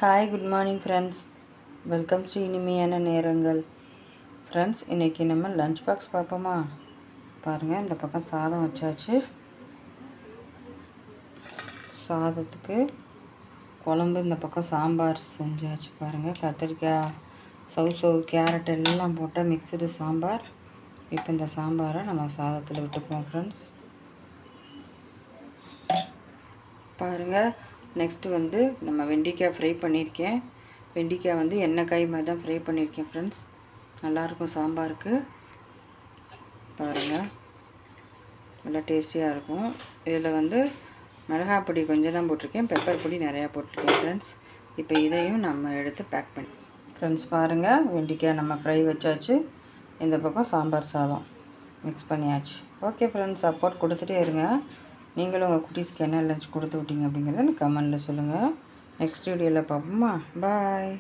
Hi good morning friends, welcome to இனிமையான நேரங்கள். Friends, இன்றைக்கி நம்ம லஞ்ச் பாக்ஸ் பார்ப்போமா? பாருங்கள், இந்த பக்கம் சாதம் வச்சாச்சு. சாதத்துக்கு குழம்பு, இந்த பக்கம் சாம்பார் செஞ்சாச்சு. பாருங்கள், கத்திரிக்காய், சவு கேரட் எல்லாம் போட்ட மிக்சடு சாம்பார். இப்போ இந்த சாம்பாரை நம்ம சாதத்தில் விட்டுப்போம் ஃப்ரெண்ட்ஸ். பாருங்கள், நெக்ஸ்ட்டு வந்து நம்ம வெண்டைக்காய் ஃப்ரை பண்ணியிருக்கேன். வெண்டைக்காய் வந்து எண்ணெய் காய் மாதிரி தான் ஃப்ரை பண்ணியிருக்கேன் ஃப்ரெண்ட்ஸ். நல்லாயிருக்கும் சாம்பாருக்கு. பாருங்கள், நல்லா டேஸ்டியாக இருக்கும். இதில் வந்து மிளகாய் பொடி கொஞ்சம் தான் போட்டிருக்கேன், பெப்பர் பொடி நிறையா போட்டிருக்கேன் ஃப்ரெண்ட்ஸ். இப்போ இதையும் நம்ம எடுத்து பேக் பண்ணி ஃப்ரெண்ட்ஸ். பாருங்கள், வெண்டைக்காய் நம்ம ஃப்ரை வச்சாச்சு. இந்த பக்கம் சாம்பார் சாதம் மிக்ஸ் பண்ணியாச்சு. ஓகே ஃப்ரெண்ட்ஸ், சப்போர்ட் கொடுத்துட்டே இருங்க. நீங்களும் உங்கள் குட்டீஸ்க்கு என்ன லஞ்ச் கொடுத்து விட்டீங்க அப்படிங்கிறத கமெண்டில் சொல்லுங்கள். நெக்ஸ்ட் வீடியோவில் பார்ப்போமா? பாய்.